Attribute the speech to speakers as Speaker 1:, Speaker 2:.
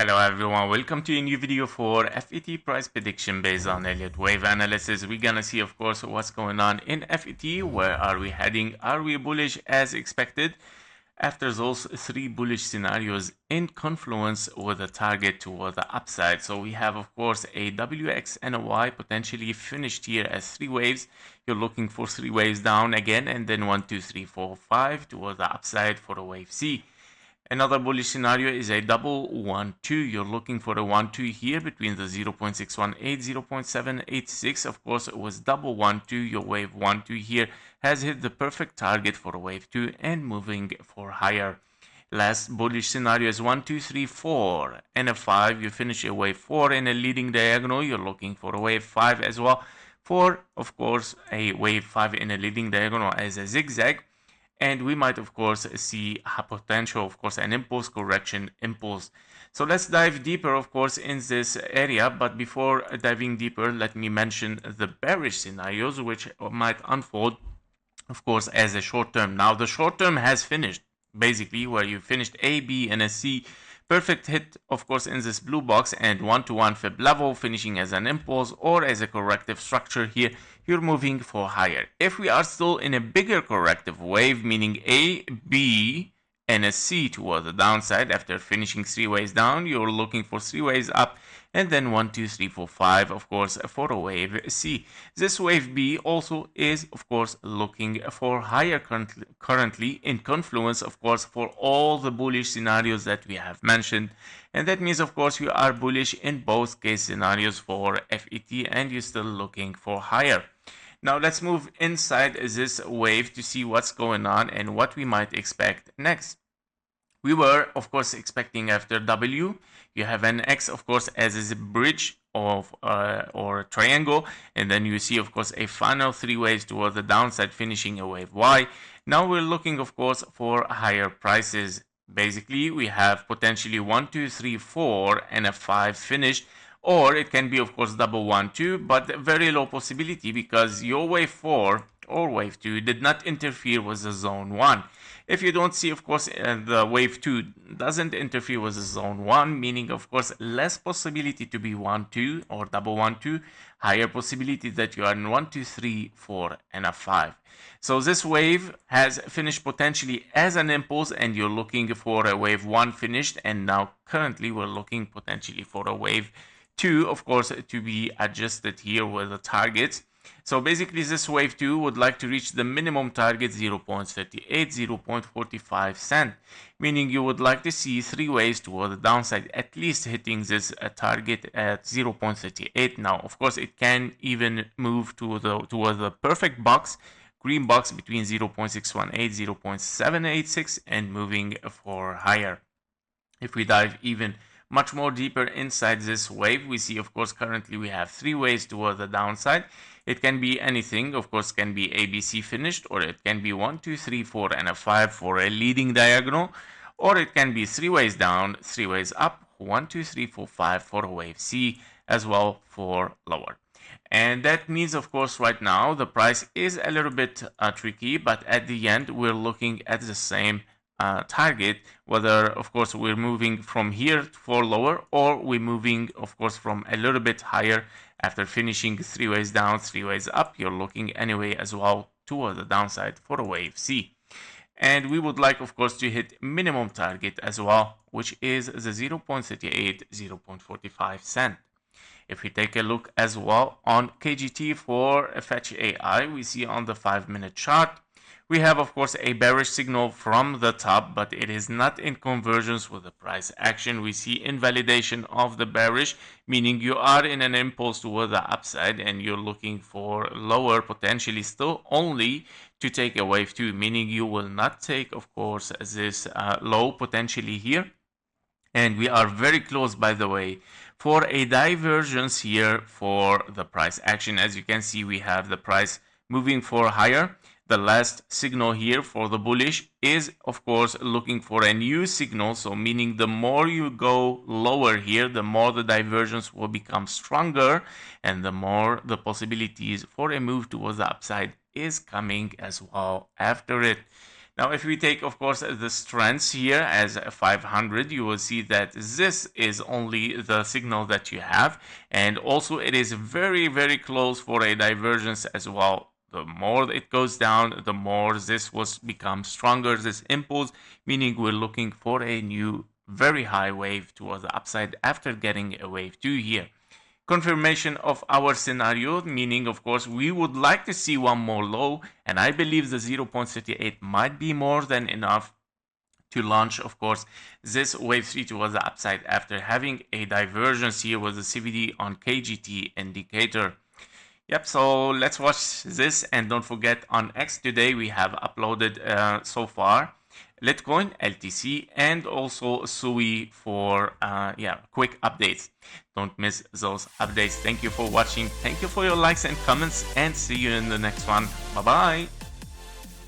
Speaker 1: Hello everyone, welcome to a new video for FET price prediction based on Elliott wave analysis. We're gonna see of course what's going on in FET. Where are we heading? Are we bullish as expected? After those three bullish scenarios in confluence with a target toward the upside. So we have of course a WX and a Y potentially finished here as three waves. You're looking for three waves down again and then 1, 2, 3, 4, 5 toward the upside for a wave C. Another bullish scenario is a double 1-2. You're looking for a 1-2 here between the 0.618, 0.786. Of course, it was double 1-2. Your wave 1-2 here has hit the perfect target for a wave 2 and moving for higher. Last bullish scenario is 1, 2, 3, 4 and a 5. You finish a wave 4 in a leading diagonal. You're looking for a wave 5 as well. For, of course, a wave 5 in a leading diagonal as a zigzag. And we might, of course, see a potential, of course, an impulse correction impulse. So let's dive deeper, of course, in this area. But before diving deeper, let me mention the bearish scenarios, which might unfold, of course, as a short term. Now, the short term has finished, basically, where you finished A, B, and a C. Perfect hit, of course, in this blue box and 1-to-1 fib level, finishing as an impulse or as a corrective structure here. You're moving for higher. If we are still in a bigger corrective wave, meaning A, B, and a C toward the downside, after finishing three waves down, you're looking for three waves up, and then 1, 2, 3, 4, 5, of course, for a wave C. This wave B also is, of course, looking for higher currently in confluence, of course, for all the bullish scenarios that we have mentioned. And that means, of course, you are bullish in both case scenarios for FET and you're still looking for higher. Now let's move inside this wave to see what's going on and what we might expect next. We were, of course, expecting after W, you have an X, of course, as a bridge of or a triangle, and then you see, of course, a final three waves toward the downside, finishing a wave Y. Now we're looking, of course, for higher prices. Basically, we have potentially 1, 2, 3, 4, and a 5 finished. Or it can be, of course, double 1, 2, but very low possibility because your wave 4 or wave 2 did not interfere with the zone 1. If you don't see, of course, the wave 2 doesn't interfere with the zone 1, meaning, of course, less possibility to be 1, 2 or double 1, 2, higher possibility that you are in 1, 2, 3, 4, and a 5. So this wave has finished potentially as an impulse and you're looking for a wave 1 finished, and now currently we're looking potentially for a wave 2, of course, to be adjusted here with the targets. So basically this wave 2 would like to reach the minimum target 0.38, 0.45 cent, meaning you would like to see three waves toward the downside, at least hitting this target at 0.38. Now, of course, it can even move toward the perfect box, green box between 0.618, 0.786 and moving for higher. If we dive even much more deeper inside this wave, we see, of course, currently we have three waves toward the downside. It can be anything, of course, can be ABC finished, or it can be 1, 2, 3, 4, and a 5 for a leading diagonal, or it can be three waves down, three waves up, 1, 2, 3, 4, 5 for a wave C, as well for lower. And that means, of course, right now the price is a little bit tricky, but at the end we're looking at the same target, whether, of course, we're moving from here for lower or we're moving, of course, from a little bit higher after finishing three waves down, three waves up. You're looking anyway as well toward the downside for a wave C. And we would like, of course, to hit minimum target as well, which is the 0.38, 0.45 cent. If we take a look as well on KGT for FETCH.AI, we see on the 5-minute chart, we have, of course, a bearish signal from the top, but it is not in convergence with the price action. We see invalidation of the bearish, meaning you are in an impulse toward the upside and you're looking for lower, potentially still only to take a wave 2, meaning you will not take, of course, this low potentially here. And we are very close, by the way, for a divergence here for the price action. As you can see, we have the price moving for higher. The last signal here for the bullish is, of course, looking for a new signal. So meaning the more you go lower here, the more the divergence will become stronger and the more the possibilities for a move towards the upside is coming as well after it. Now, if we take, of course, the strengths here as 500, you will see that this is only the signal that you have. And also it is very, very close for a divergence as well. The more it goes down, the more this will become stronger, this impulse, meaning we're looking for a new very high wave towards the upside after getting a wave 2 here. Confirmation of our scenario, meaning of course we would like to see one more low, and I believe the 0.38 might be more than enough to launch, of course, this wave 3 towards the upside after having a divergence here with the CVD on KGT indicator. Yep, so let's watch this, and don't forget on X today we have uploaded so far Litecoin, LTC, and also SUI for quick updates. Don't miss those updates. Thank you for watching. Thank you for your likes and comments, and see you in the next one. Bye bye.